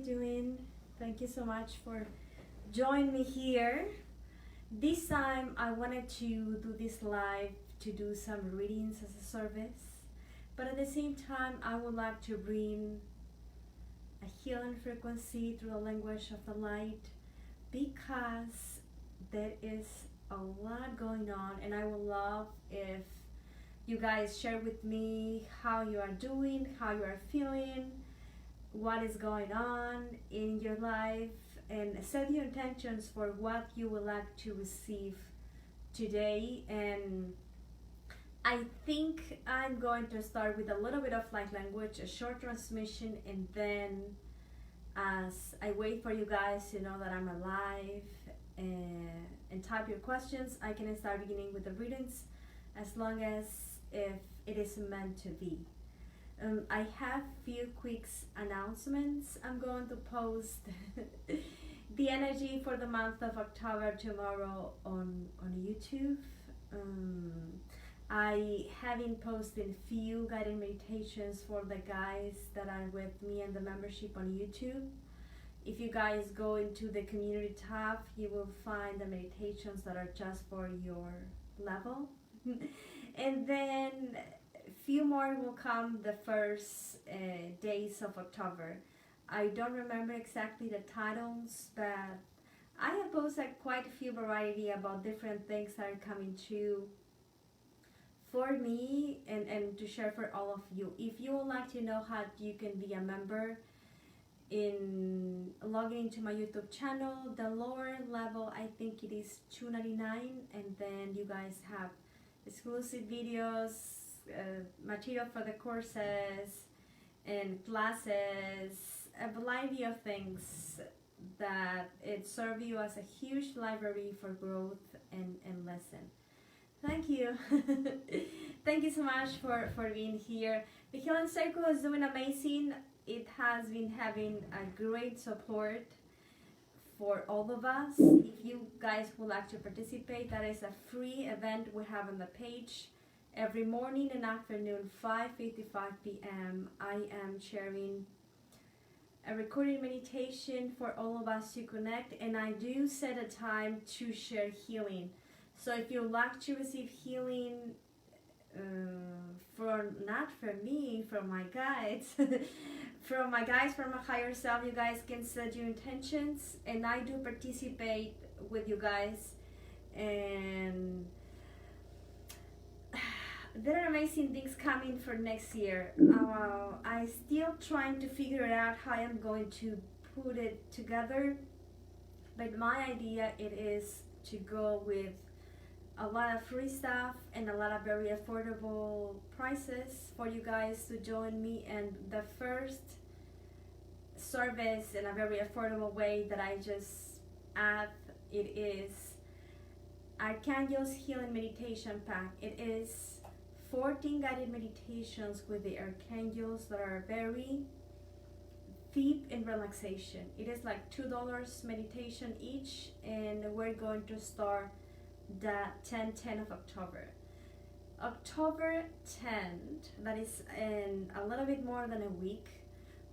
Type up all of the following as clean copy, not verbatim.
you doing? Thank you so much for joining me here. This time I wanted to do this live to do some readings as a service, but at the same time I would like to bring a healing frequency through the language of the light because there is a lot going on, and I would love if you guys share with me how you are doing, how you are feeling, what is going on in your life, and set your intentions for what you would like to receive today. And I think I'm going to start with a little bit of light language, a short transmission, and then as I wait for you guys to know that I'm alive and type your questions, I can start beginning with the readings as long as if it is meant to be. I have few quick announcements. I'm going to post the energy for the month of October tomorrow on YouTube. I have been posting few guided meditations for the guys that are with me and the membership on YouTube. If you guys go into the community tab, you will find the meditations that are just for your level. And then few more will come the first days of October. I don't remember exactly the titles, but I have posted quite a few variety about different things that are coming true for me and to share for all of you. If you would like to know how you can be a member, in logging into my YouTube channel, the lower level I think it is $2.99, and then you guys have exclusive videos, material for the courses and classes, a variety of things that it serve you as a huge library for growth and lesson. Thank you. Thank you so much for being here. The Healing Circle is doing amazing. It has been having a great support for all of us. If you guys would like to participate, that is a free event we have on the page. Every morning and afternoon, 5:55 p.m., I am sharing a recorded meditation for all of us to connect, and I do set a time to share healing. So if you would like to receive healing not from me, from my guides, from my higher self, you guys can set your intentions, and I do participate with you guys. And there are amazing things coming for next year. I still trying to figure out how I'm going to put it together, but my idea it is to go with a lot of free stuff and a lot of very affordable prices for you guys to join me. And the first service in a very affordable way that I just add, it is Archangel's Healing Meditation Pack. It is 14 guided meditations with the archangels that are very deep in relaxation. It is like $2 meditation each, and we're going to start that 10/10 of October. October 10th, that is in a little bit more than a week,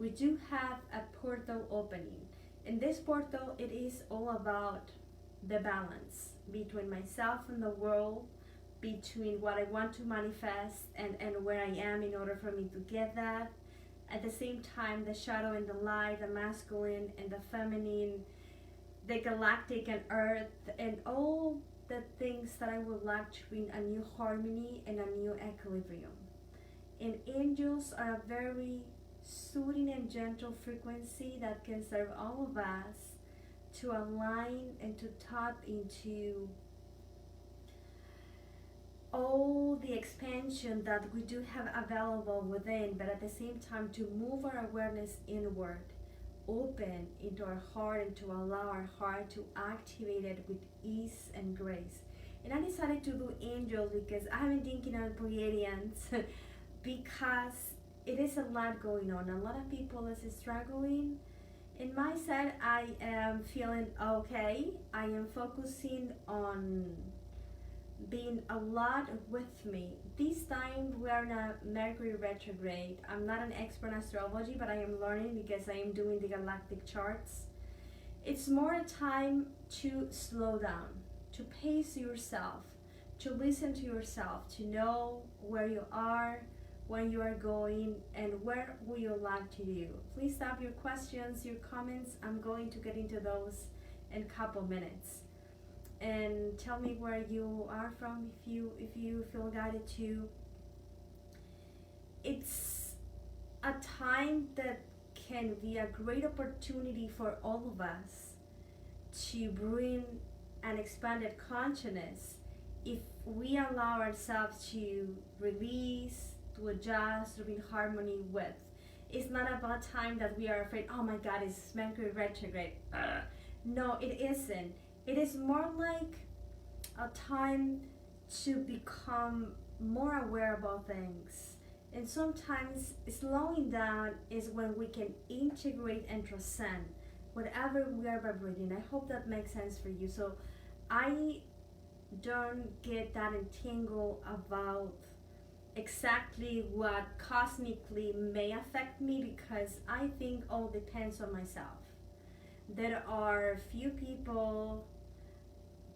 we do have a portal opening. In this portal, it is all about the balance between myself and the world, between what I want to manifest and where I am in order for me to get that. At the same time, the shadow and the light, the masculine and the feminine, the galactic and earth, and all the things that I would like to bring a new harmony and a new equilibrium. And angels are a very soothing and gentle frequency that can serve all of us to align and to tap into all the expansion that we do have available within, but at the same time to move our awareness inward, open into our heart, and to allow our heart to activate it with ease and grace. And I decided to do angels because I have been thinking of Pleiadians because it is a lot going on. A lot of people is struggling. In my side, I am feeling okay. I am focusing on being a lot with me, this time we are in a Mercury retrograde. I'm not an expert in astrology, but I am learning because I am doing the galactic charts. It's more a time to slow down, to pace yourself, to listen to yourself, to know where you are, where you are going, and where would you like to do. Please stop your questions, your comments. I'm going to get into those in a couple minutes. And tell me where you are from if you feel guided to. It's a time that can be a great opportunity for all of us to bring an expanded consciousness if we allow ourselves to release, to adjust, to be in harmony with. It's not about time that we are afraid, oh my God, it's Mercury retrograde. No, it isn't. It is more like a time to become more aware about things. And sometimes slowing down is when we can integrate and transcend whatever we are vibrating. I hope that makes sense for you. So I don't get that entangled about exactly what cosmically may affect me, because I think all depends on myself. There are few people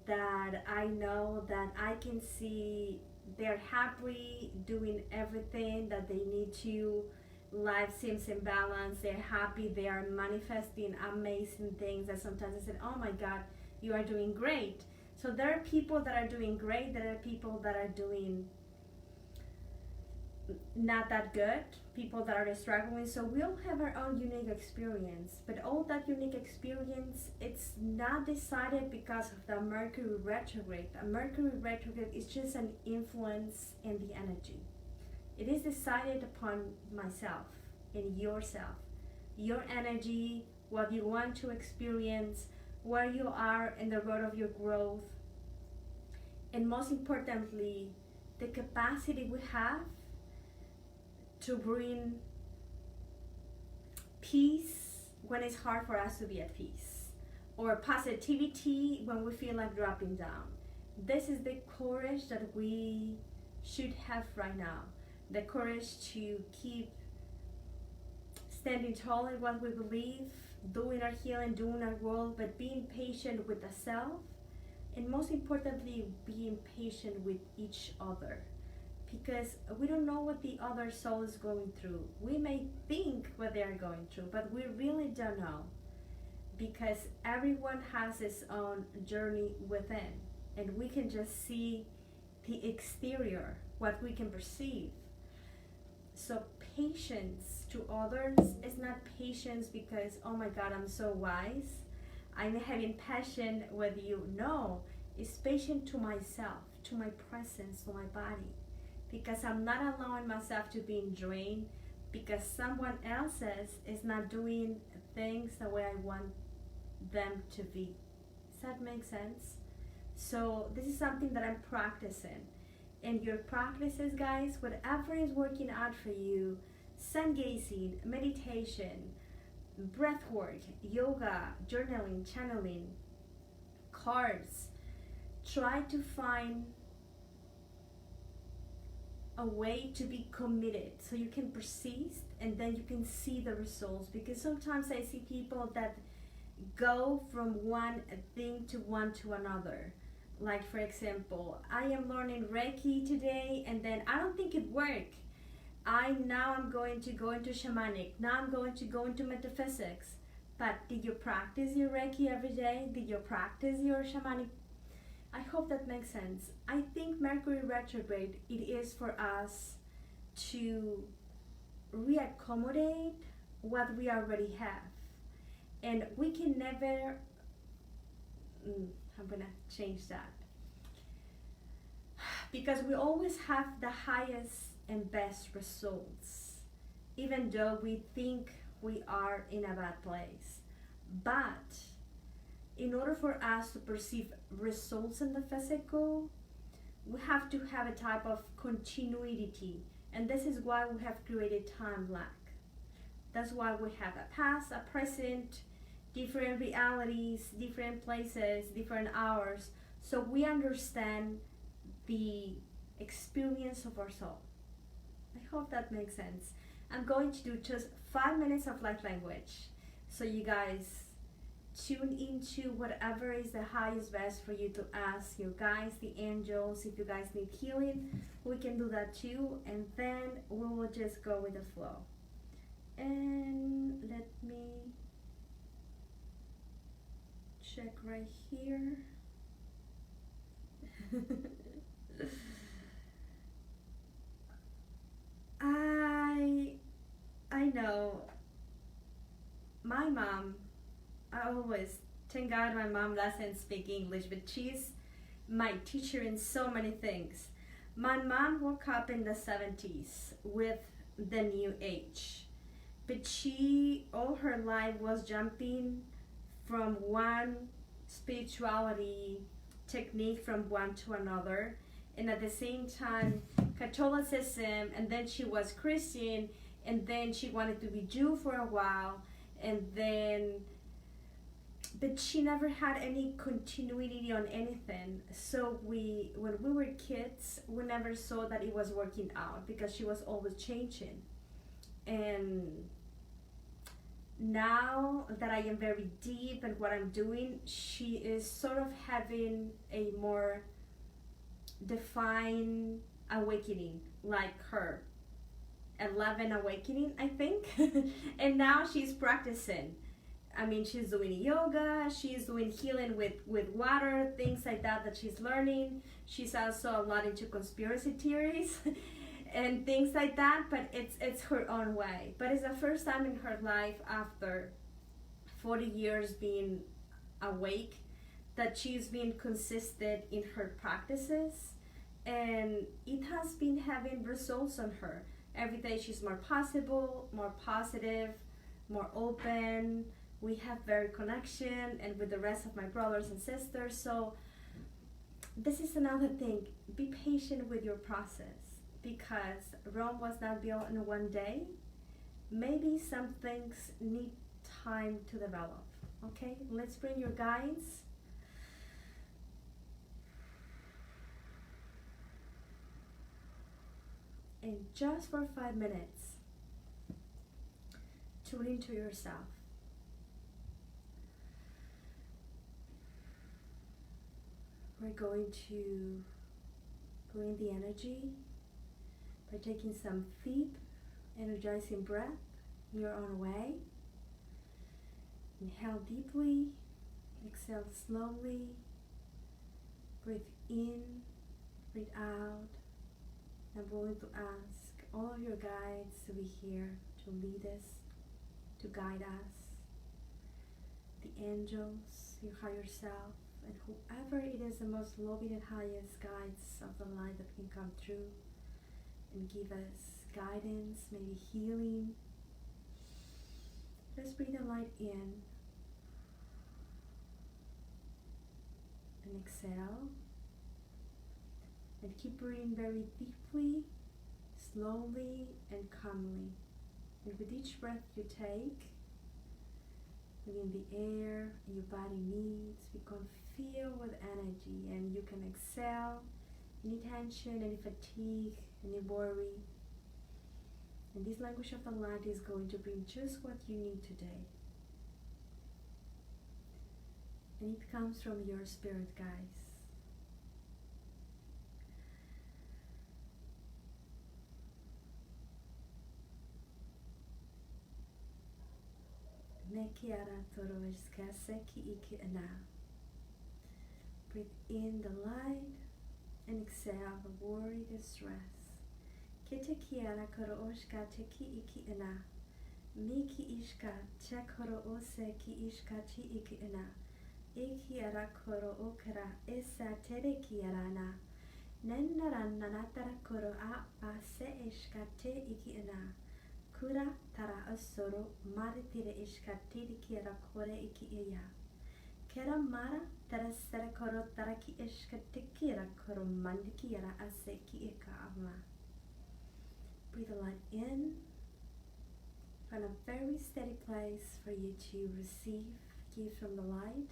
that I know that I can see they're happily doing everything that they need to. Life seems in balance, they're happy, they are manifesting amazing things that sometimes I said, oh my God, you are doing great. So there are people that are doing great, there are people that are doing not that good, people that are struggling. So we all have our own unique experience, but all that unique experience, it's not decided because of the Mercury retrograde. A Mercury retrograde is just an influence in the energy. It is decided upon myself and yourself, your energy, what you want to experience, where you are in the road of your growth, and most importantly, the capacity we have to bring peace when it's hard for us to be at peace, or positivity when we feel like dropping down. This is the courage that we should have right now. The courage to keep standing tall in what we believe, doing our healing, doing our work, but being patient with the self, and most importantly, being patient with each other. Because we don't know what the other soul is going through. We may think what they are going through, but we really don't know. Because everyone has his own journey within, and we can just see the exterior, what we can perceive. So patience to others is not patience because, oh my God, I'm so wise, I'm having passion with you. No, it's patience to myself, to my presence, to my body. Because I'm not allowing myself to be drained because someone else is not doing things the way I want them to be. Does that make sense? So this is something that I'm practicing. And your practices, guys, whatever is working out for you, sun gazing, meditation, breath work, yoga, journaling, channeling, cards, try to find a way to be committed so you can persist and then you can see the results. Because sometimes I see people that go from one thing to another. Like, for example, I am learning Reiki today and then I don't think it worked. Now I'm going to go into shamanic. Now I'm going to go into metaphysics. But did you practice your Reiki every day? Did you practice your shamanic? I hope that makes sense. I think Mercury retrograde, it is for us to reaccommodate what we already have. And we can never, I'm gonna change that. Because we always have the highest and best results, even though we think we are in a bad place. But in order for us to perceive results in the physical, we have to have a type of continuity. And this is why we have created time lag. That's why we have a past, a present, different realities, different places, different hours. So we understand the experience of our soul. I hope that makes sense. I'm going to do just 5 minutes of light language, so you guys tune into whatever is the highest best for you to ask your guides, the angels. If you guys need healing, we can do that too, and then we will just go with the flow. And let me check right here. I know my mom, I always thank God my mom doesn't speak English, but she's my teacher in so many things. My mom woke up in the 70s with the new age, but she all her life was jumping from one spirituality technique from one to another, and at the same time Catholicism, and then she was Christian, and then she wanted to be Jew for a while, and then but she never had any continuity on anything. So when we were kids, we never saw that it was working out because she was always changing. And now that I am very deep in what I'm doing, she is sort of having a more defined awakening, like her 11 awakening, I think. And now she's practicing. I mean, she's doing yoga, she's doing healing with water, things like that she's learning. She's also a lot into conspiracy theories and things like that, but it's her own way. But it's the first time in her life after 40 years being awake that she's been consistent in her practices, and it has been having results on her. Every day she's more possible, more positive, more open. We have very connection, and with the rest of my brothers and sisters. So this is another thing. Be patient with your process, because Rome was not built in one day. Maybe some things need time to develop. Okay, let's bring your guides. And just for 5 minutes, tune into yourself. We're going to bring the energy by taking some deep, energizing breath in your own way. Inhale deeply, exhale slowly, breathe in, breathe out. I'm going to ask all of your guides to be here to lead us, to guide us, the angels, your higher self, and whoever it is the most loving and highest guides of the light that can come through and give us guidance, maybe healing. Let's breathe the light in and exhale, and keep breathing very deeply, slowly and calmly. And with each breath you take, bringing the air your body needs, become filled with energy, and you can exhale any tension, any fatigue, any worry. And this language of the light is going to bring just what you need today. And it comes from your spirit guides. Breathe in the light and exhale the worry, the stress. Kete kiara koro oshka te ki iki ina. Mi ki ishka te koro ose ki ishka ti iki ina. E kiara koro okara esa tere kiara na. Nennaran nanatara koro a se ishka te iki ina. Kura tara asoro maritire ishka tiri kiara kore iki iya. Kera mara tara sera koro tara ki ishka te kiara koro mandi kiara ase ki ika ama. Breathe the light in. Find a very steady place for you to receive gifts from the light.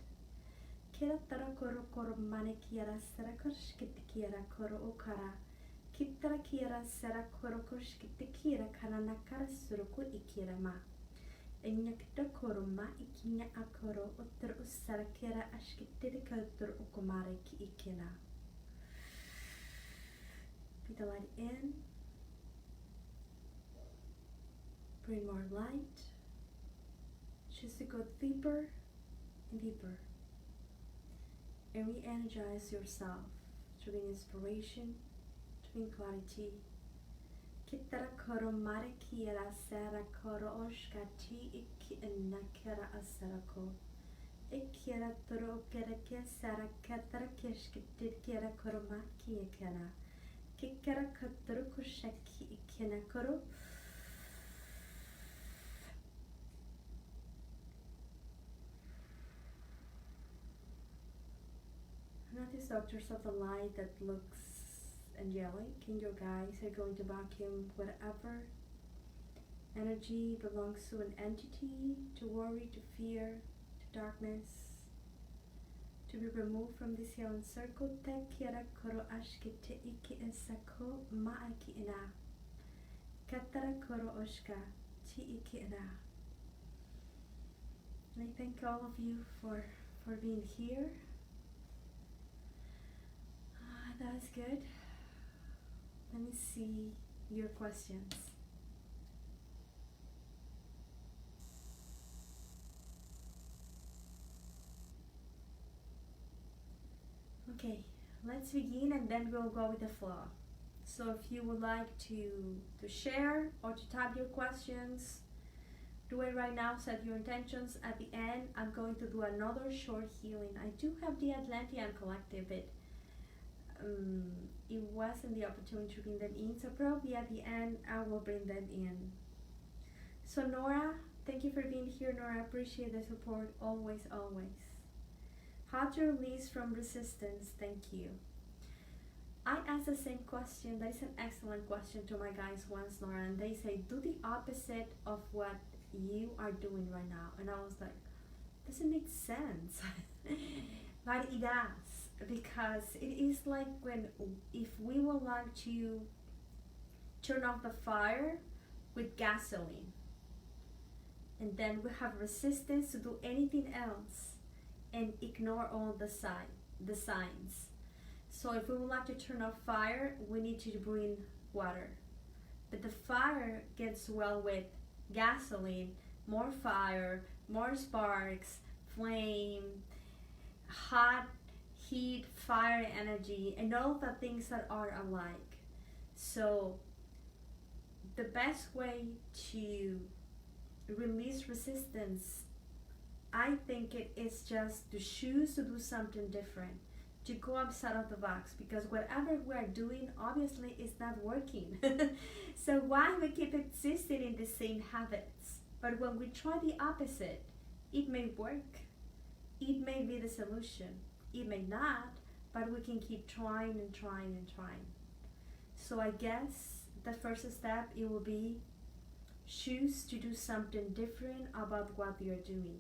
Kera tara koro koro mane kiara sera koro shkete kiara koro okara. Kitara kira sera korokosh kitikira kananakara suruku ikira ma. Enyakta koroma ikinya akoro utter usara kira ashkitirika utter ukumare ki ikina. Breathe the light in. Bring more light. Choose to go deeper and deeper. And re-energize yourself to bring inspiration, to bring clarity. Kitara koro mare kira sera koro oshka ti iki nakera asarako. Ikira toro kera ke sera katara keshkitir kira koro ma ki ikena. Kikara katoro kushaki ikena koro. Notice doctors of the light that looks angelic, and your guides are going to vacuum whatever energy belongs to an entity, to worry, to fear, to darkness, to be removed from this healing circle. Te kira koro ashkite iki insako ma'aki ina. Katara koro oshka ti iki ina. And I thank all of you for being here. That was good. Let me see your questions. Okay, let's begin and then we'll go with the flow. So if you would like to share or to type your questions, do it right now, set your intentions. At the end, I'm going to do another short healing. I do have the Atlantean Collective, but it wasn't the opportunity to bring them in, so probably at the end I will bring them in. So Nora, thank you for being here. Nora, I appreciate the support always. How to release from resistance? Thank you. I asked the same question. That is an excellent question to my guys once, Nora, and they say do the opposite of what you are doing right now. And I was like, doesn't make sense. But it does, because it is like if we would like to turn off the fire with gasoline, and then we have resistance to do anything else and ignore all the signs. So if we would like to turn off fire, we need to bring water. But the fire gets well with gasoline, more fire, more sparks, flame, hot, heat, fire energy, and all the things that are alike. So the best way to release resistance, I think it is just to choose to do something different, to go outside of the box, because whatever we're doing obviously is not working. So why we keep existing in the same habits? But when we try the opposite, it may work. It may be the solution. It may not, but we can keep trying and trying and trying. So I guess the first step, it will be choose to do something different about what you're doing.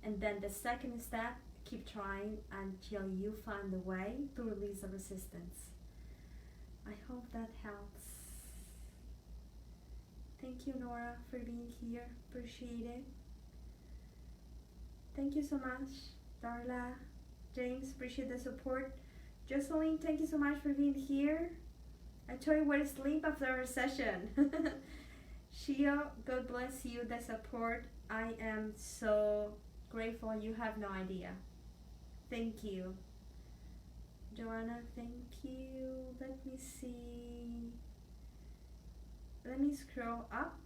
And then the second step, keep trying until you find a way to release the resistance. I hope that helps. Thank you, Nora, for being here. Appreciate it. Thank you so much, Darla, James, appreciate the support. Jocelyn, thank you so much for being here. I told you where to sleep after our session. Shio, God bless you, the support. I am so grateful, you have no idea. Thank you. Joanna, thank you. Let me see. Let me scroll up.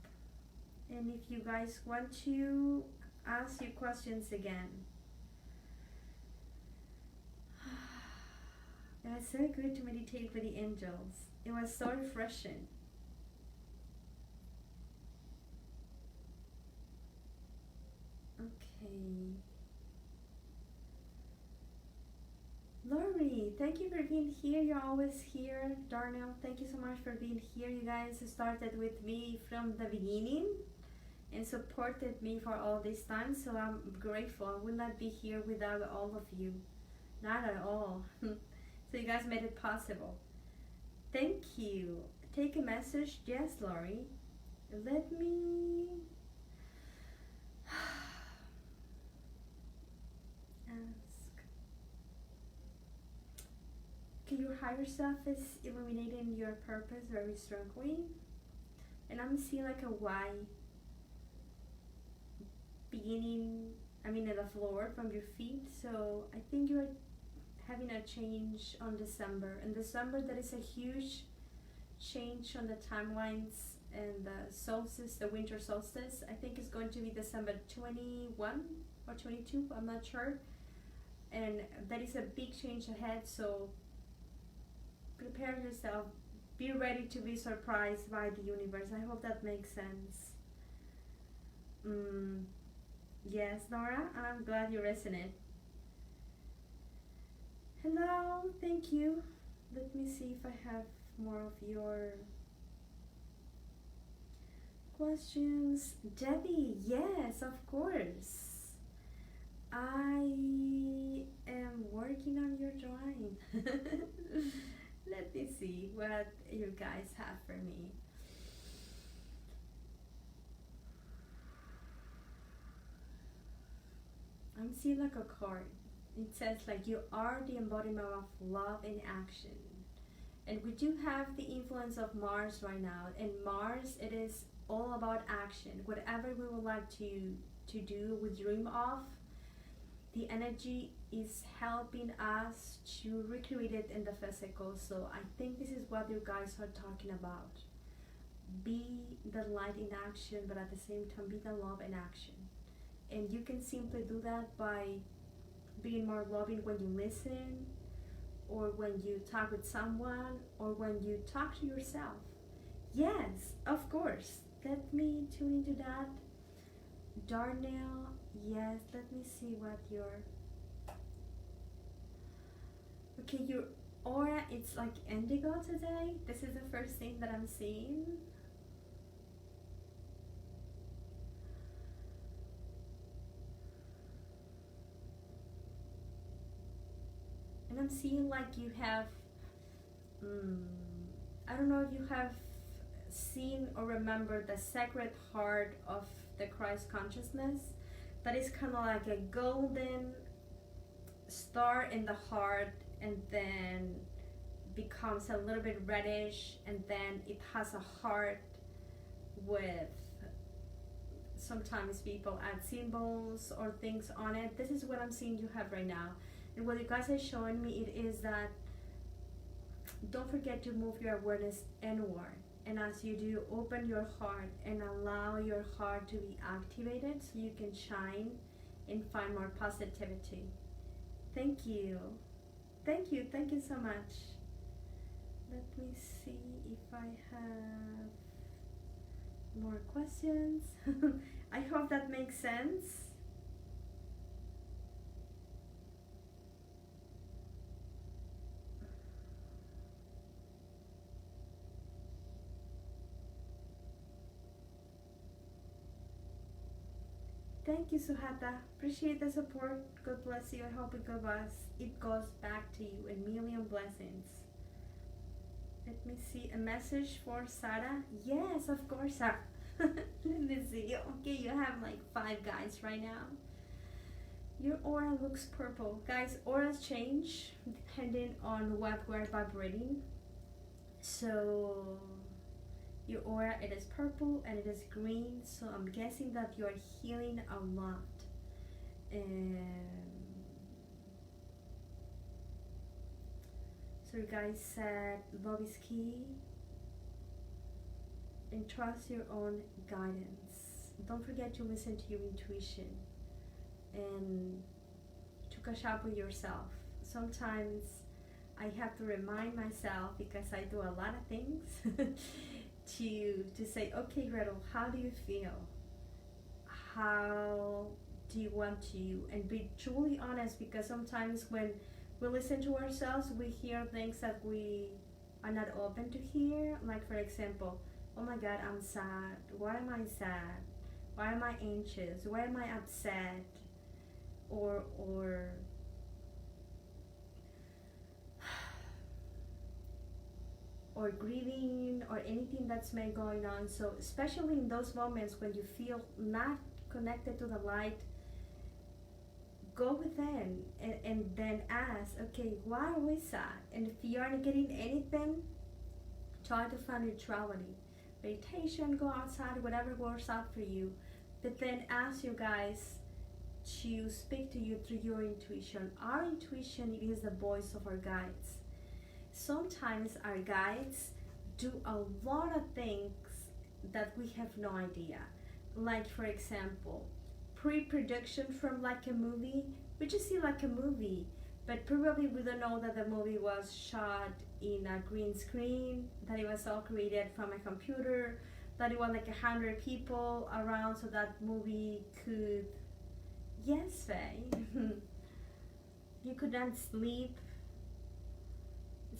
And if you guys want to ask your questions again. It was so good to meditate with the angels. It was so refreshing. Okay. Lori, thank you for being here. You're always here. Darnell, thank you so much for being here. You guys started with me from the beginning and supported me for all this time, so I'm grateful. I would not be here without all of you. Not at all. So you guys made it possible. Thank you. Take a message. Yes, Lori. Let me ask. Okay, your higher self is illuminating your purpose very strongly. And I'm seeing like a Y beginning, at the floor from your feet. So I think you're having a change on December. In December, there is a huge change on the timelines and the solstice, the winter solstice. I think it's going to be December 21 or 22, I'm not sure. And that is a big change ahead, so prepare yourself. Be ready to be surprised by the universe. I hope that makes sense. Yes, Nora, I'm glad you resonate. Hello, thank you. Let me see if I have more of your questions. Debbie, yes, of course. I am working on your drawing. Let me see what you guys have for me. I'm seeing like a card. It says like you are the embodiment of love in action. And we do have the influence of Mars right now. And Mars, it is all about action. Whatever we would like to do, we dream of, the energy is helping us to recreate it in the physical. So I think this is what you guys are talking about. Be the light in action, but at the same time be the love in action. And you can simply do that by being more loving when you listen, or when you talk with someone, or when you talk to yourself. Yes, of course. Let me tune into that. Darnell, yes, let me see what your... Okay, your aura, it's like indigo today. This is the first thing that I'm seeing. And I'm seeing like you have, I don't know if you have seen or remembered the Sacred Heart of the Christ Consciousness. That is kind of like a golden star in the heart, and then becomes a little bit reddish, and then it has a heart with, sometimes people add symbols or things on it. This is what I'm seeing you have right now. And what you guys are showing me, it is that don't forget to move your awareness inward. And as you do, open your heart and allow your heart to be activated so you can shine and find more positivity. Thank you. Thank you. Thank you so much. Let me see if I have more questions. I hope that makes sense. Thank you, Suhata. Appreciate the support. God bless you. I hope it goes back to you in million blessings. Let me see a message for Sarah. Yes, of course, Sarah. Let me see. Okay, you have like 5 guys right now. Your aura looks purple. Guys, auras change depending on what we're vibrating. So your aura, it is purple and it is green, so I'm guessing that you are healing a lot. So you guys said love is key, and trust your own guidance. Don't forget to listen to your intuition and to catch up with yourself. Sometimes I have to remind myself, because I do a lot of things, to say, okay, Gretel, how do you feel? How do you want to? And be truly honest, because sometimes when we listen to ourselves, we hear things that we are not open to hear. Like, for example, oh my God, I'm sad. Why am I sad? Why am I anxious? Why am I upset? Or or grieving or anything that's been going on. So especially in those moments when you feel not connected to the light, go within and then ask, okay, why are we sad? And if you aren't getting anything, try to find neutrality. Meditation, go outside, whatever works out for you. But then ask you guys to speak to you through your intuition. Our intuition is the voice of our guides. Sometimes our guides do a lot of things that we have no idea. Like, for example, pre-production from like a movie. We just see like a movie, but probably we don't know that the movie was shot in a green screen, that it was all created from a computer, that it was like 100 people around so that movie could... Yes, Faye. You could not sleep.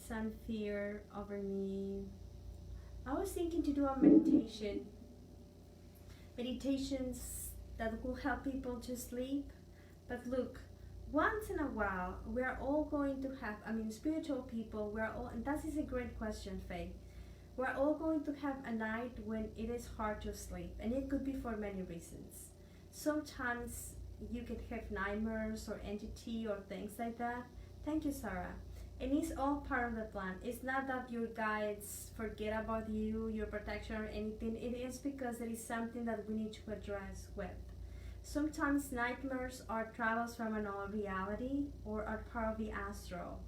Some fear over me. I was thinking to do a meditation. Meditations that will help people to sleep. But look, once in a while, we are all going to have, spiritual people, we're all, and that is a great question, Faye. We're all going to have a night when it is hard to sleep, and it could be for many reasons. Sometimes you can have nightmares or entity or things like that. Thank you, Sarah. And it's all part of the plan. It's not that your guides forget about you, your protection or anything. It is because there is something that we need to address with. Sometimes nightmares are travels from another reality or are part of the astral.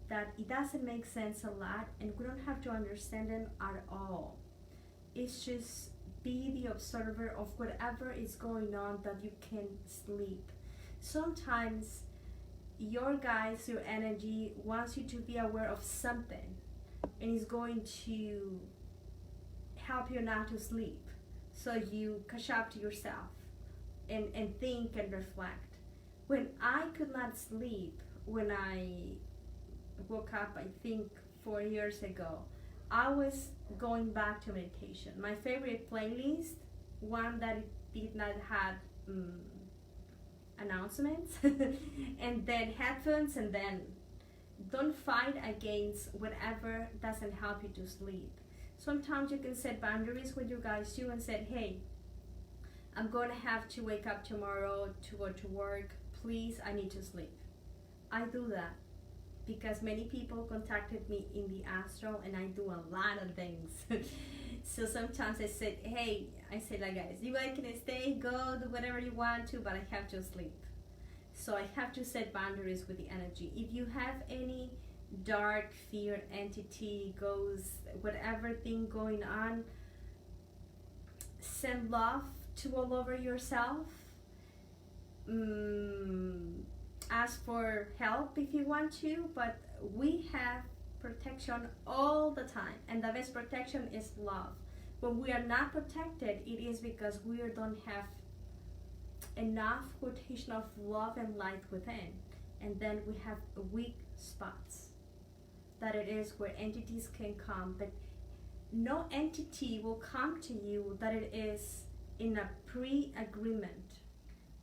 That it doesn't make sense a lot and we don't have to understand them at all. It's just be the observer of whatever is going on that you can sleep. Sometimes your guides, your energy wants you to be aware of something and is going to help you not to sleep. So you catch up to yourself and think and reflect. When I could not sleep, when I woke up, I think 4 years ago, I was going back to meditation. My favorite playlist, one that did not have announcements, and then headphones, and then don't fight against whatever doesn't help you to sleep. Sometimes you can set boundaries with you guys too and say, hey, I'm going to have to wake up tomorrow to go to work. Please, I need to sleep. I do that because many people contacted me in the astral and I do a lot of things. So sometimes I said, hey, like, guys, you guys can stay, go, do whatever you want to, but I have to sleep. So I have to set boundaries with the energy. If you have any dark fear, entity, ghost, whatever thing going on, send love to all over yourself. Ask for help if you want to, but we have protection all the time, and the best protection is love. When we are not protected, it is because we don't have enough quotation of love and light within, and then we have weak spots that it is where entities can come, but no entity will come to you that it is in a pre-agreement.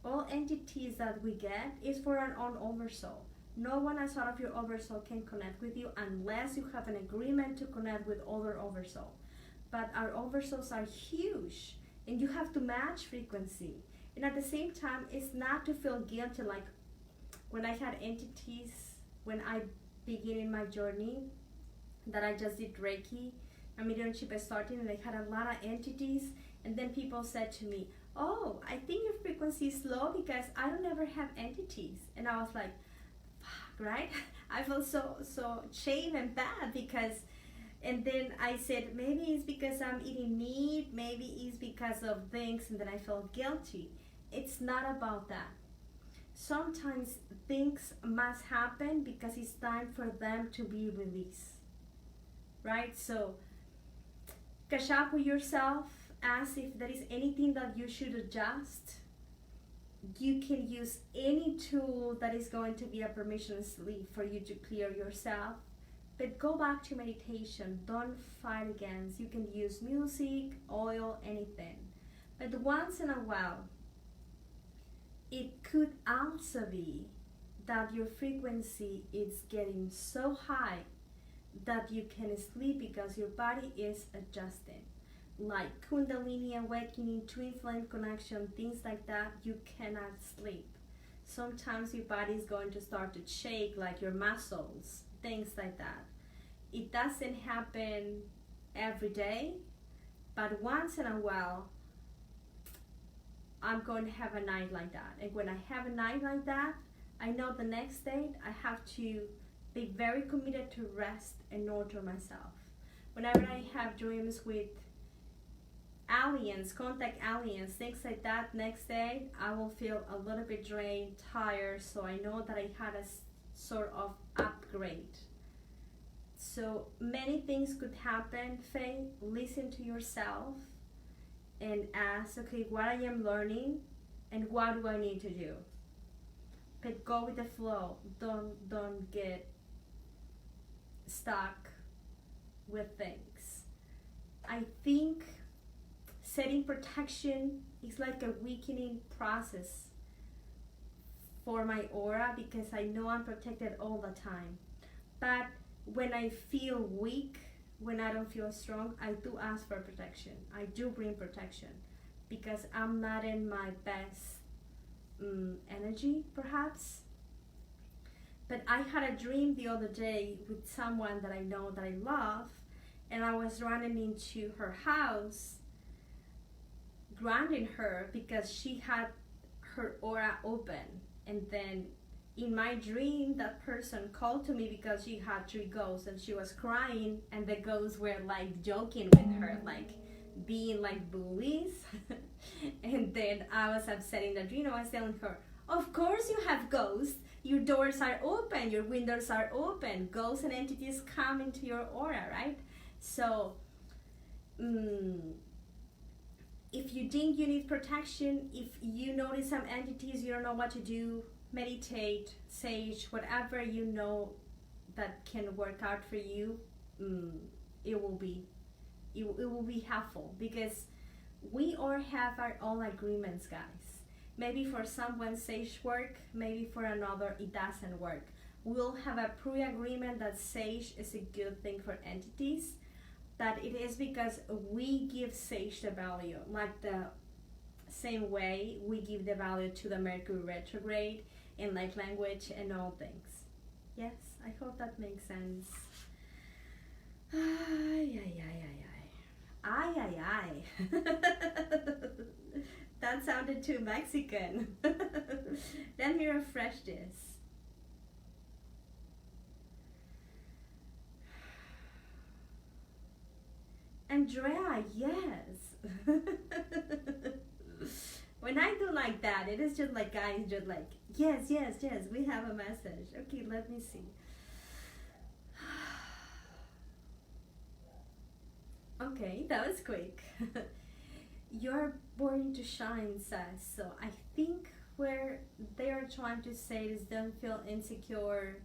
All entities that we get is for our own oversoul. No one outside of your oversoul can connect with you unless you have an agreement to connect with other oversoul. But our oversouls are huge and you have to match frequency. And at the same time, it's not to feel guilty. Like when I had entities, when I began in my journey, that I just did Reiki, a mediumship starting, and I had a lot of entities, and then people said to me, oh, I think your frequency is low because I don't ever have entities. And I was like, fuck, right? I felt so shame and bad because, and then I said, maybe it's because I'm eating meat, maybe it's because of things, and then I felt guilty. It's not about that. Sometimes things must happen because it's time for them to be released, right? So catch up with yourself. Ask if there is anything that you should adjust. You can use any tool that is going to be a permission slip for you to clear yourself. But go back to meditation. Don't fight against. You can use music, oil, anything. But once in a while, it could also be that your frequency is getting so high that you can sleep because your body is adjusting. Like Kundalini awakening, twin flame connection, things like that, you cannot sleep. Sometimes your body is going to start to shake, like your muscles, things like that. It doesn't happen every day, but once in a while, I'm going to have a night like that. And when I have a night like that, I know the next day I have to be very committed to rest and nurture myself. Whenever I have dreams with aliens, contact aliens, things like that, next day I will feel a little bit drained, tired, so I know that I had a sort of upgrade. So many things could happen, Faye. Listen to yourself and ask, okay, what I am learning and what do I need to do? But go with the flow. Don't get stuck with things. I think setting protection is like a weakening process for my aura because I know I'm protected all the time. But when I feel weak, when I don't feel strong, I do ask for protection. I do bring protection because I'm not in my best energy, perhaps. But I had a dream the other day with someone that I know that I love, and I was running into her house, grounding her because she had her aura open. And then in my dream, that person called to me because she had 3 ghosts and she was crying, and the ghosts were like joking with her, like being like bullies. And then I was upset in the dream. I was telling her, of course you have ghosts. Your doors are open, your windows are open. Ghosts and entities come into your aura, right? So if you think you need protection, if you notice some entities, you don't know what to do, meditate, sage, whatever you know that can work out for you, it will be helpful, because we all have our own agreements, guys. Maybe for someone sage work, maybe for another it doesn't work. We'll have a pre-agreement that sage is a good thing for entities, that it is because we give sage the value, like the same way we give the value to the Mercury retrograde in light language and all things. Yes, I hope that makes sense. Ay, ay, ay, ay, ay. Ay, ay, ay. That sounded too Mexican. Let me refresh this. Andrea, yes. When I do like that, it is just like guys just like, yes, yes, yes, we have a message. Okay, let me see. Okay, that was quick. You're born to shine, says. So I think where they are trying to say is don't feel insecure,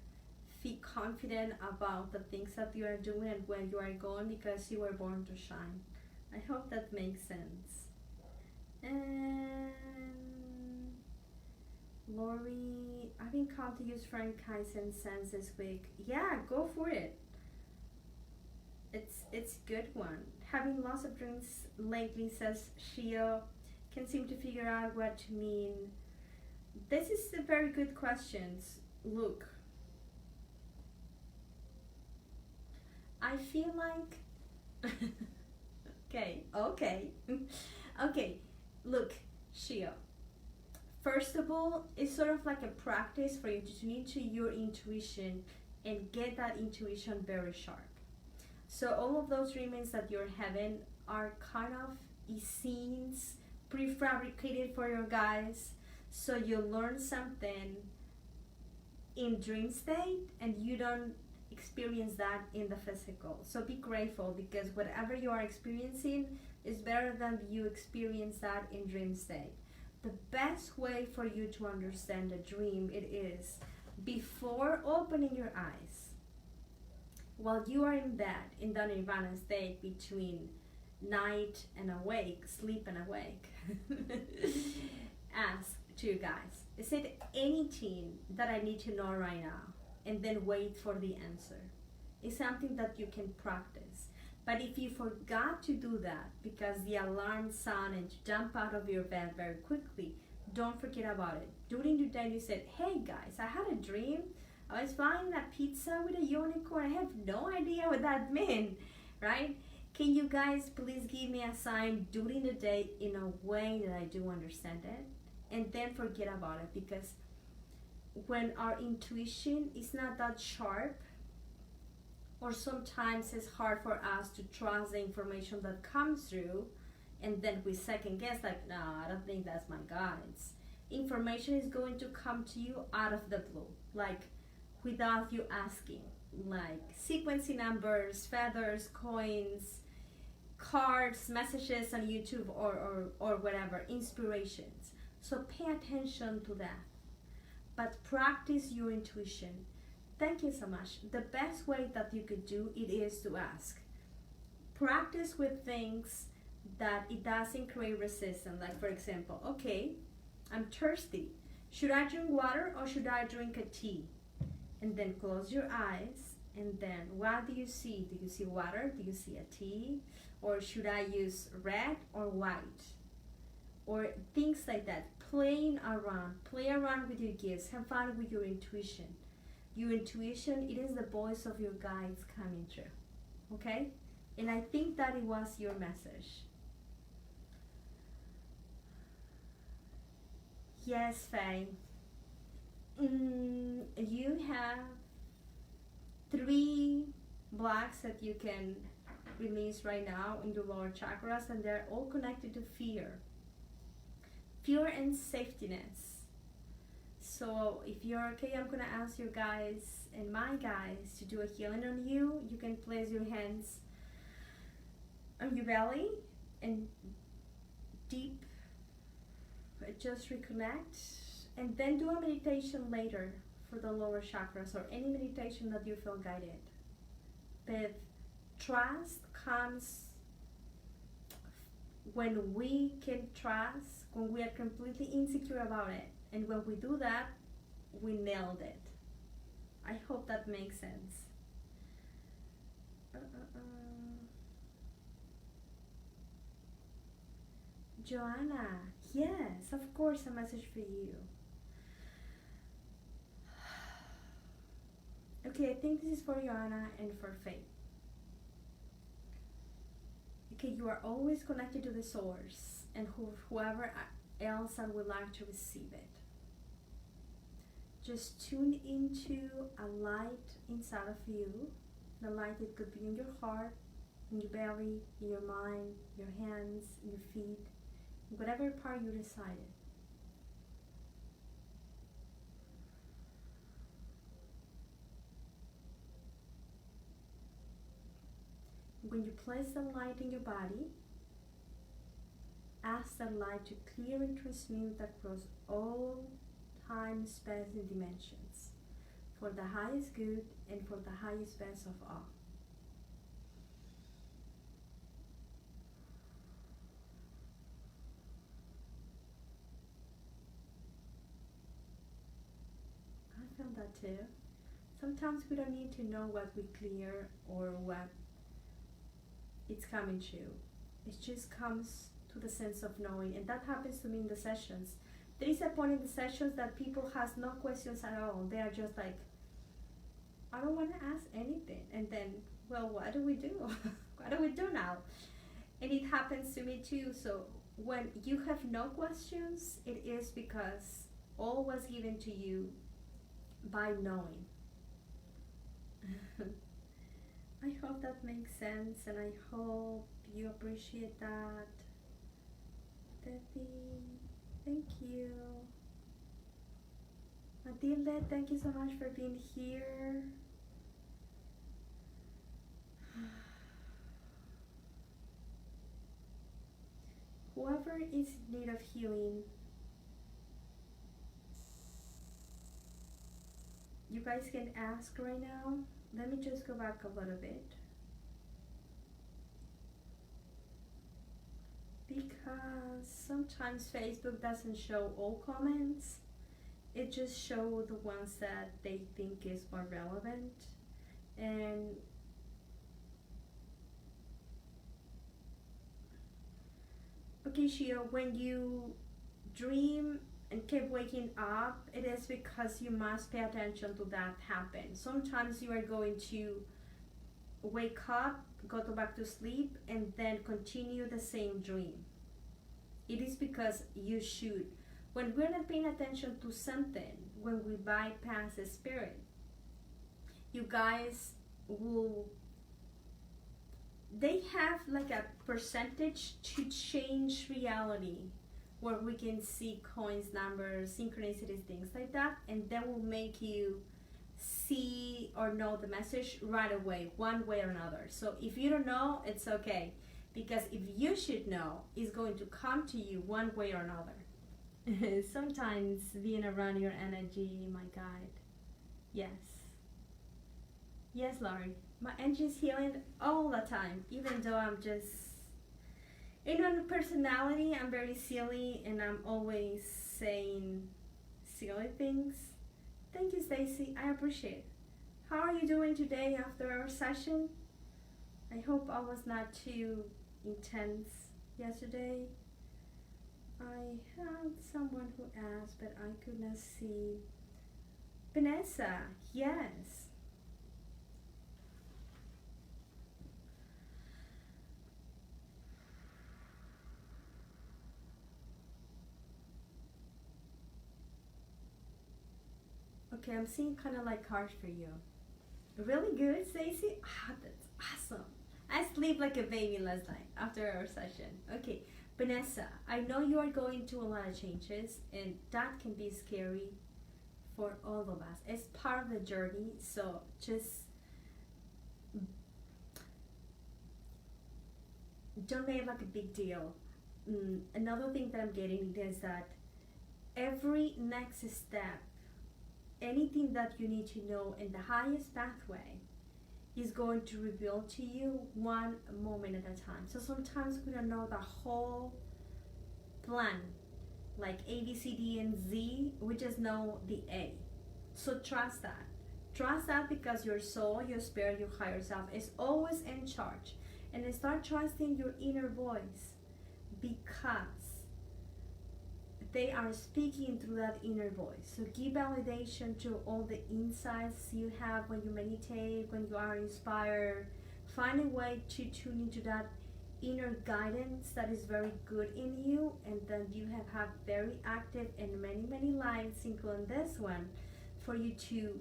feel confident about the things that you are doing and where you are going, because you were born to shine. I hope that makes sense. And Lori, I've been called to use frankincense this week. Yeah, go for it. It's a good one. Having lots of dreams lately, says Shio. Can seem to figure out what to mean. This is a very good question. Look, I feel like okay. Look, Shio. First of all, it's sort of like a practice for you to tune into your intuition and get that intuition very sharp. So all of those dreams that you're having are kind of scenes prefabricated for your guys, so you learn something in dream state and you don't experience that in the physical. So be grateful, because whatever you are experiencing is better than you experience that in dream state. The best way for you to understand a dream, it is before opening your eyes, while you are in bed, in the nirvana state between night and awake, sleep and awake. Ask to you guys, is it anything that I need to know right now? And then wait for the answer. It's something that you can practice. But if you forgot to do that because the alarm sounded and you jump out of your bed very quickly, don't forget about it. During the day you said, hey guys, I had a dream. I was flying a pizza with a unicorn. I have no idea what that meant, right? Can you guys please give me a sign during the day in a way that I do understand it? And then forget about it, because when our intuition is not that sharp, or sometimes it's hard for us to trust the information that comes through, and then we second guess, like, no, I don't think that's my guides. Information is going to come to you out of the blue, like without you asking, like sequencing numbers, feathers, coins, cards, messages on YouTube, or whatever, inspirations. So pay attention to that, but practice your intuition. Thank you so much. The best way that you could do it is to ask. Practice with things that it doesn't create resistance. Like, for example, okay, I'm thirsty. Should I drink water or should I drink a tea? And then close your eyes, and then what do you see? Do you see water? Do you see a tea? Or should I use red or white? Or things like that. Play around with your gifts, have fun with your intuition. Your intuition, it is the voice of your guides coming through, okay? And I think that it was your message. Yes, Faye. You have 3 blocks that you can release right now in your lower chakras, and they're all connected to fear. Fear and safetyness. So if you're okay, I'm gonna ask your guys and my guys to do a healing on you. You can place your hands on your belly and deep, just reconnect, and then do a meditation later for the lower chakras, or any meditation that you feel guided. But trust comes when we can trust, when we are completely insecure about it. And when we do that, we nailed it. I hope that makes sense. Joanna, yes, of course, a message for you. Okay, I think this is for Joanna and for Faith. Okay, you are always connected to the source, and whoever else that would like to receive it. Just tune into a light inside of you. The light, it could be in your heart, in your belly, in your mind, your hands, in your feet, whatever part you decided. When you place the light in your body, ask that light to clear and transmute across all time, space, and dimensions, for the highest good and for the highest best of all. I found that too. Sometimes we don't need to know what we clear or what it's coming to. It just comes to the sense of knowing, and that happens to me in the sessions. There is a point in the sessions that people has no questions at all. They are just like, I don't want to ask anything. And then, well, what do we do? What do we do now? And it happens to me too. So when you have no questions, it is because all was given to you by knowing. I hope that makes sense, and I hope you appreciate that. Debbie, thank you. Matilde, thank you so much for being here. Whoever is in need of healing, you guys can ask right now. Let me just go back a little bit, because sometimes Facebook doesn't show all comments. It just shows the ones that they think is more relevant. And okay, Shio, when you dream and keep waking up, it is because you must pay attention to that happen. Sometimes you are going to wake up, go to back to sleep, and then continue the same dream. It is because you should. When we're not paying attention to something, when we bypass the spirit, you guys will, they have like a percentage to change reality, where we can see coins, numbers, synchronicities, things like that, and that will make you see or know the message right away, one way or another. So if you don't know, it's okay, because if you should know, it's going to come to you one way or another. Sometimes being around your energy, my guide. Yes. Yes, Laurie. My energy is healing all the time, even though I'm just, in my personality, I'm very silly and I'm always saying silly things. Thank you, Stacy. I appreciate it. How are you doing today after our session? I hope I was not too intense yesterday. I had someone who asked, but I could not see. Vanessa, yes. Okay, I'm seeing kind of like cards for you. Really good, Stacey? Ah, that's awesome. I sleep like a baby last night after our session. Okay, Vanessa, I know you are going through a lot of changes, and that can be scary for all of us. It's part of the journey, so just don't make it like a big deal. Another thing that I'm getting is that every next step, anything that you need to know in the highest pathway, is going to reveal to you one moment at a time. So sometimes we don't know the whole plan, like A, B, C, D, and Z. We just know the A. So trust that. Trust that, because your soul, your spirit, your higher self is always in charge. And then start trusting your inner voice, because they are speaking through that inner voice. So give validation to all the insights you have when you meditate, when you are inspired. Find a way to tune into that inner guidance that is very good in you, and then you have had very active in many, many lives, including this one, for you to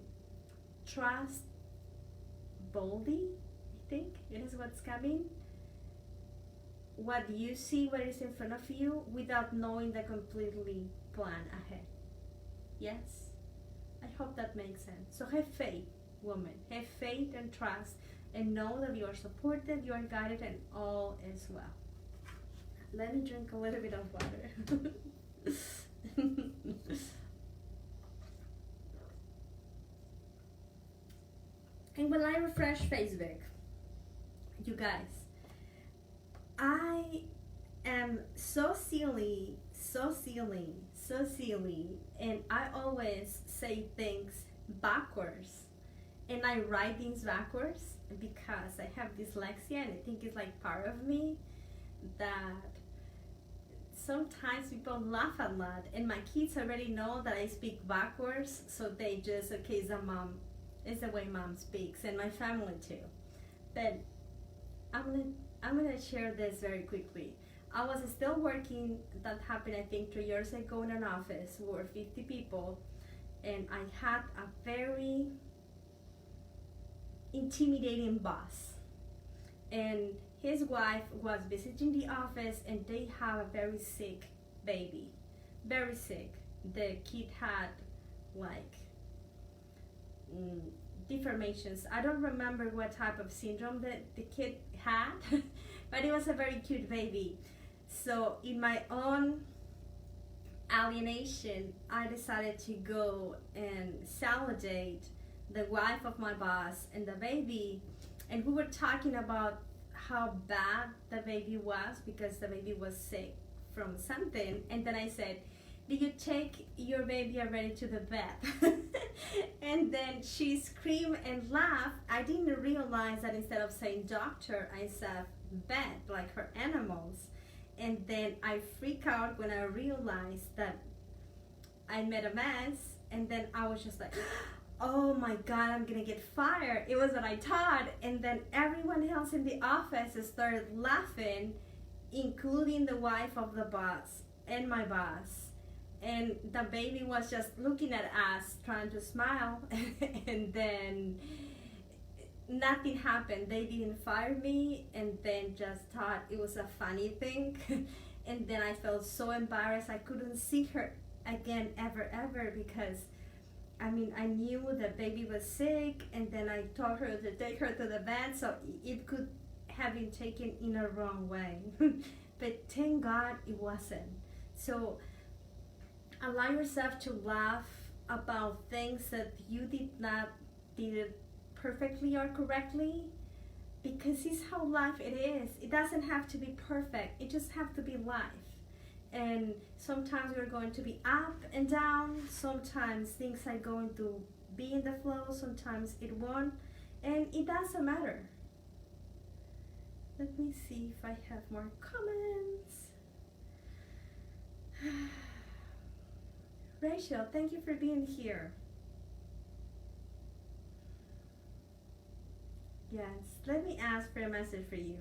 trust boldly, I think it is what's coming. What you see, what is in front of you, without knowing the completely plan ahead. Yes? I hope that makes sense. So have faith, woman. Have faith and trust, and know that you are supported, you are guided, and all is well. Let me drink a little bit of water. And when I refresh Facebook, you guys, I am so silly, and I always say things backwards, and I write things backwards because I have dyslexia, and I think it's like part of me, that sometimes people laugh a lot, and my kids already know that I speak backwards, so they just, okay, it's the way mom speaks, and my family too. But I'm gonna share this very quickly. I was still working, that happened I think 3 years ago, in an office where 50 people, and I had a very intimidating boss. And his wife was visiting the office, and they have a very sick baby. Very sick. The kid had like deformations. I don't remember what type of syndrome that the kid had, but it was a very cute baby. So in my own alienation, I decided to go and salidate the wife of my boss and the baby, and we were talking about how bad the baby was, because the baby was sick from something. And then I said, did you take your baby already to the vet? And then she screamed and laughed. I didn't realize that instead of saying doctor, I said vet, like her animals. And then I freak out when I realized that I made a mess. And then I was just like, oh my God, I'm gonna get fired. It was what I thought. And then everyone else in the office started laughing, including the wife of the boss and my boss. And the baby was just looking at us, trying to smile. And then nothing happened. They didn't fire me, and then just thought it was a funny thing. And then I felt so embarrassed. I couldn't see her again ever, because I mean, I knew the baby was sick, and then I told her to take her to the vet, so it could have been taken in a wrong way. But thank God it wasn't. So allow yourself to laugh about things that you did it perfectly or correctly, because it's how life it is. It doesn't have to be perfect. It just have to be life. And sometimes we're going to be up and down. Sometimes things are going to be in the flow. Sometimes it won't. And it doesn't matter. Let me see if I have more comments. Rachel, thank you for being here. Yes, let me ask for a message for you.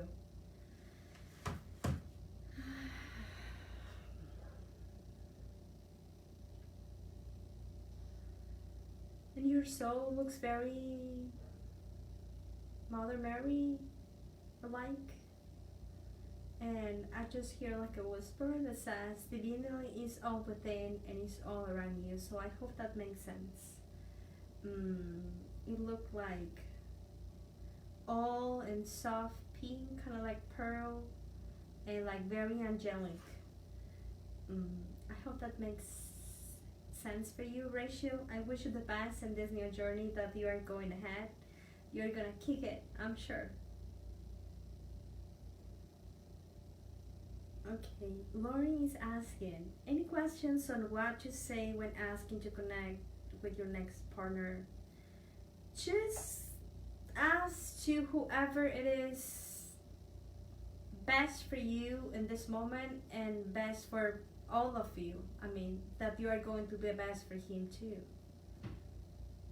And your soul looks very Mother Mary alike. And I just hear like a whisper that says divinity is all within and is all around you. So I hope that makes sense. It looked like all in soft pink, kind of like pearl, and like very angelic. I hope that makes sense for you, Rachel. I wish you the best in this new journey that you are going ahead. You're gonna kick it, I'm sure. Okay, Lauren is asking, any questions on what to say when asking to connect with your next partner? Just ask to whoever it is best for you in this moment and best for all of you. I mean, that you are going to be best for him too.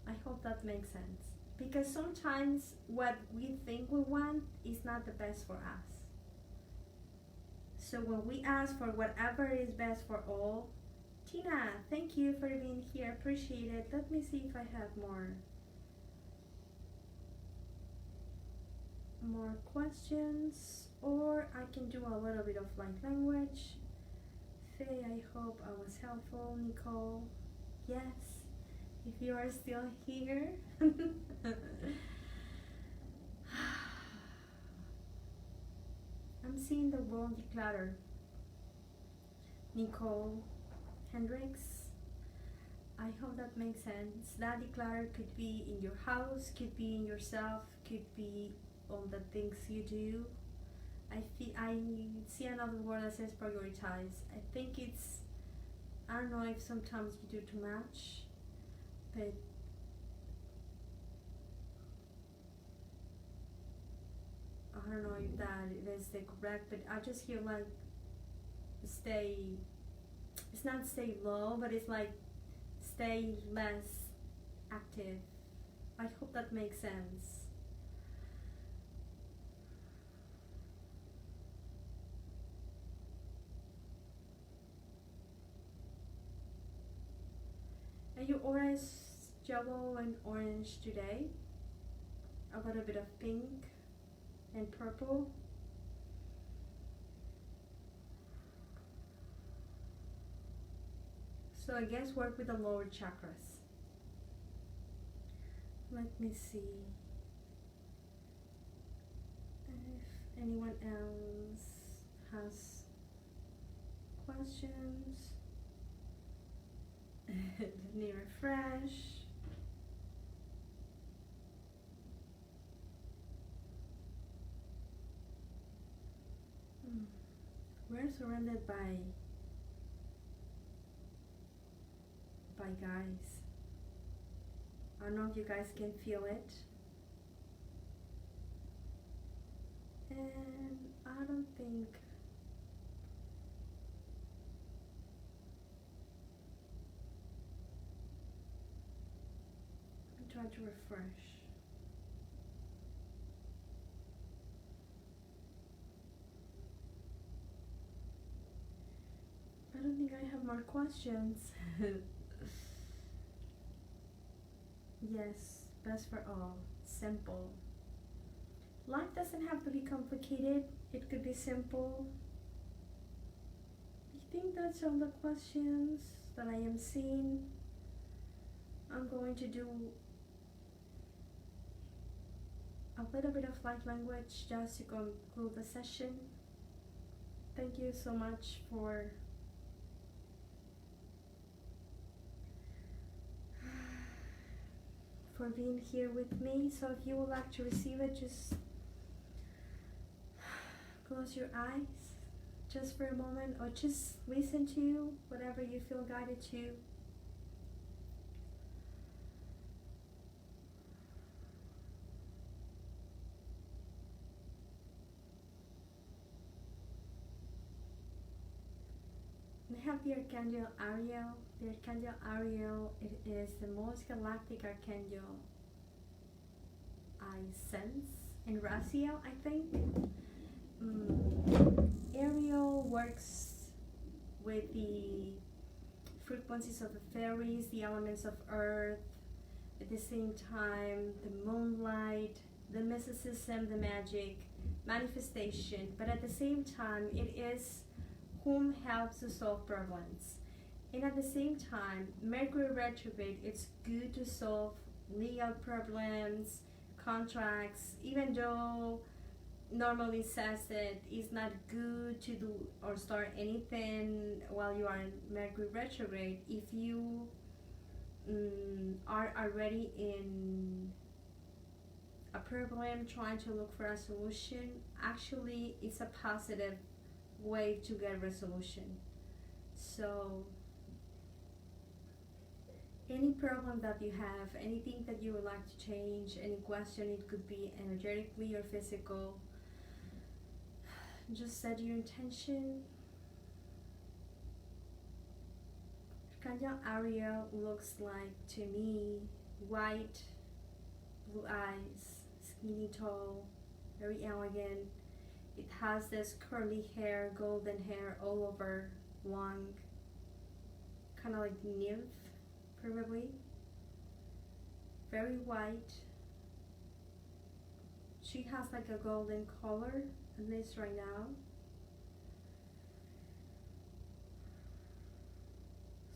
I hope that makes sense. Because sometimes what we think we want is not the best for us. So when we ask for whatever is best for all, Tina, thank you for being here. Appreciate it. Let me see if I have more questions, or I can do a little bit of light language. Faye, I hope I was helpful. Nicole, yes, if you are still here. I'm seeing the world declutter. Nicole Hendricks, I hope that makes sense. That declutter could be in your house, could be in yourself, could be on the things you do. I see another word that says prioritize. I think it's, I don't know if sometimes you do too much, but I don't know if that is the correct, but I just hear like stay, it's not stay low, but it's like stay less active. I hope that makes sense. And your aura is yellow and orange today. A little bit of pink and purple. So I guess work with the lower chakras. Let me see if anyone else has questions. Let me refresh. We're surrounded by guys. I don't know if you guys can feel it. And I don't think I'm trying to refresh. I don't think I have more questions. Yes, best for all. Simple. Life doesn't have to be complicated. It could be simple. I think that's all the questions that I am seeing. I'm going to do a little bit of light language just to conclude the session. Thank you so much for being here with me. So if you would like to receive it, just close your eyes just for a moment, or just listen to whatever you feel guided to. We have the Archangel Ariel. The Archangel Ariel, it is the most galactic Archangel I sense in Raziel, I think. Ariel works with the frequencies of the fairies, the elements of earth, at the same time the moonlight, the mysticism, the magic, manifestation, but at the same time it is whom helps to solve problems. And at the same time, Mercury retrograde, it's good to solve legal problems, contracts, even though normally says that it's not good to do or start anything while you are in Mercury retrograde. If you are already in a problem trying to look for a solution, actually it's a positive way to get resolution. So any problem that you have, anything that you would like to change, any question, it could be energetically or physical, just set your intention. Archangel Ariel looks like, to me, white, blue eyes, skinny, tall, very elegant. It has this curly hair, golden hair all over, long, kind of like nymph, probably. Very white. She has like a golden color, at least right now.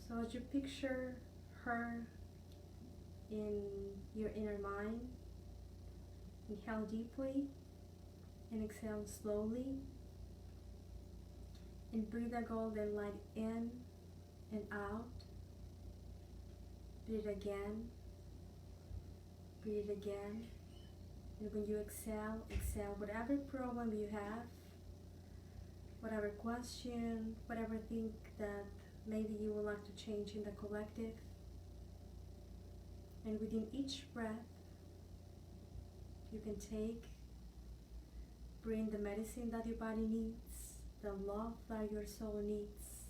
So as you picture her in your inner mind, inhale deeply and exhale slowly, and breathe the golden light in and out. Breathe again, breathe again, and when you exhale, exhale whatever problem you have, whatever question, whatever thing that maybe you would like to change in the collective. And within each breath, you can bring the medicine that your body needs, the love that your soul needs,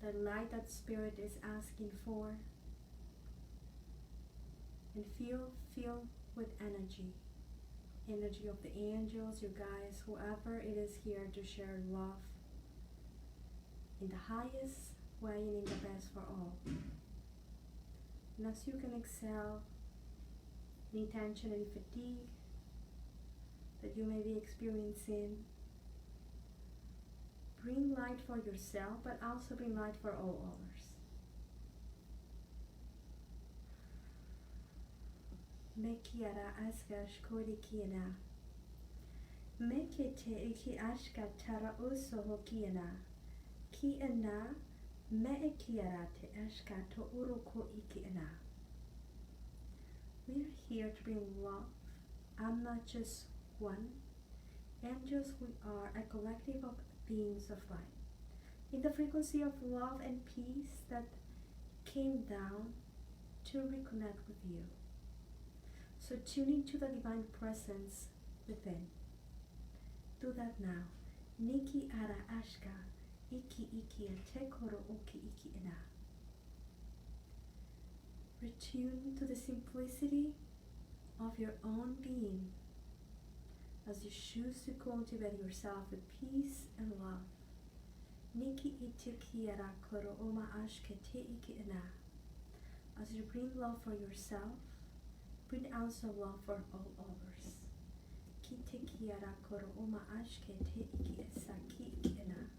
the light that spirit is asking for, and feel with energy of the angels, your guides, whoever it is here to share love in the highest way and in the best for all. And as you can exhale any tension, any fatigue that you may be experiencing, bring light for yourself, but also bring light for all others. Me kiara askash kori kiana. Me kete iki ashka tara uso ho kiana. Kiana me kiara te ashka to uruko ikiana. We're here to bring love. I'm not just one. Angels, we are a collective of beings of light. In the frequency of love and peace that came down to reconnect with you. So tune into the divine presence within. Do that now. Niki ara ashka, iki iki te koro oki iki ina. Retune to the simplicity of your own being as you choose to cultivate yourself with peace and love. Niki itiki ara koro oma ashke te iki ina. As you bring love for yourself, bring also love for all others. Ki tiki ara koro oma ashke te iki esa ki iki ina.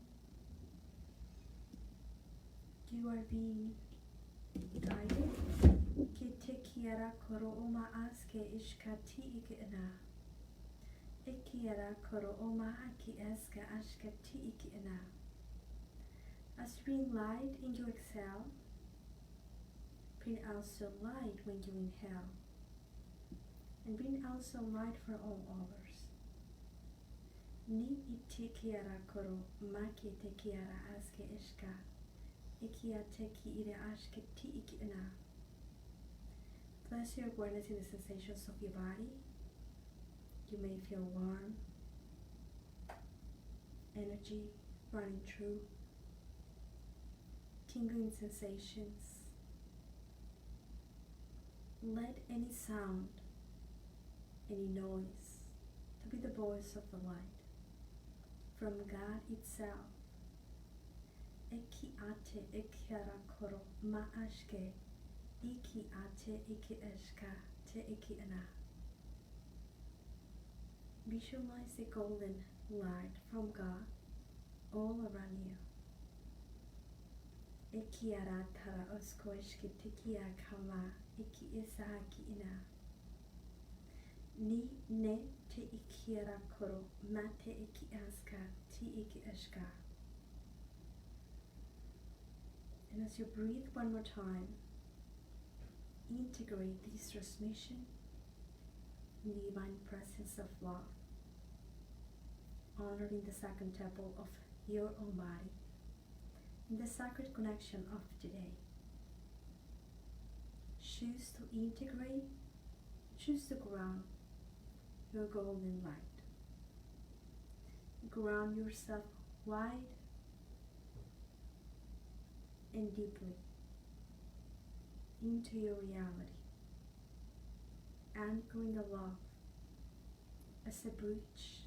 You are being guided. Ki tiki ara koro oma aske ishka ti iki ina. Iki ara koro oma aki eska ashka ti iki ina. As you bring light in you exhale, bring also light when you inhale. And bring also light for all others. Ni itikiara koro maki tekiara aske ishka. Ikia teki ire ashke ti iki ina. Place your awareness in the sensations of your body. You may feel warm, energy running through, tingling sensations. Let any sound, any noise, to be the voice of the light from God itself. Eki ate ekiara koro ma ashke, iki ate iki eshka te iki ana. Visualize the golden light from God all around you. Ekiara tara osko eshke tekia kama iki isahaki ina. Ni ne te ikiara koro mate iki aska ti iki eshka. And as you breathe one more time, integrate this transmission in the divine presence of love, honoring the second temple of your own body, in the sacred connection of today. Choose to integrate, choose to ground your golden light. Ground yourself wide and deeply into your reality, anchoring the love as a bridge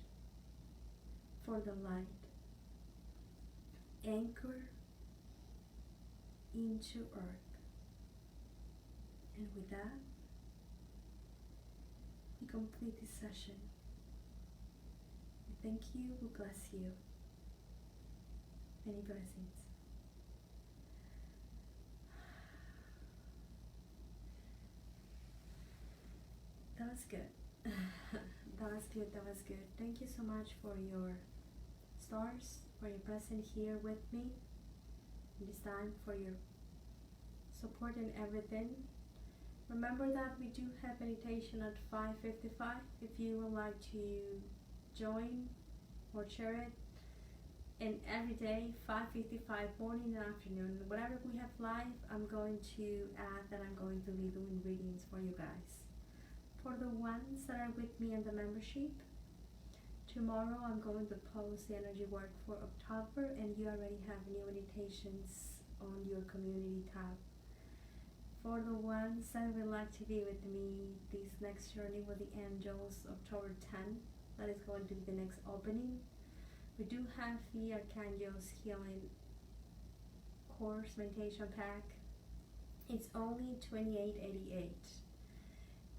for the light. Anchor into earth. And with that, we complete this session. We thank you, we bless you. Many blessings. That was good. That was good, that was good. Thank you so much for your stars, for your presence here with me this time, for your support and everything. Remember that we do have meditation at 5:55 if you would like to join or share it. And every day, 5:55 morning and afternoon, whatever we have live, I'm going to add that I'm going to be doing readings for you guys. For the ones that are with me in the membership, tomorrow I'm going to post the energy work for October, and you already have new meditations on your community tab. For the ones that would like to be with me this next journey with the angels, October 10th, that is going to be the next opening. We do have the Archangel's Healing Course Meditation Pack. It's only $28.88.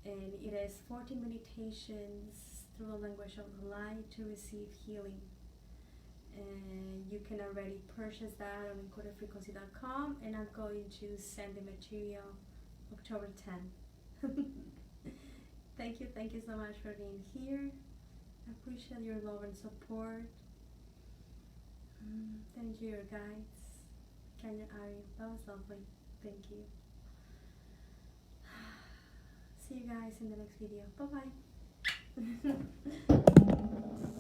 And it is 14 meditations through the language of the light to receive healing. And you can already purchase that on encodedfrequency.com, and I'm going to send the material October 10th. Thank you so much for being here. I appreciate your love and support. Thank you, your guides. Archangel Ariel, that was lovely. Thank you. See you guys in the next video. Bye bye.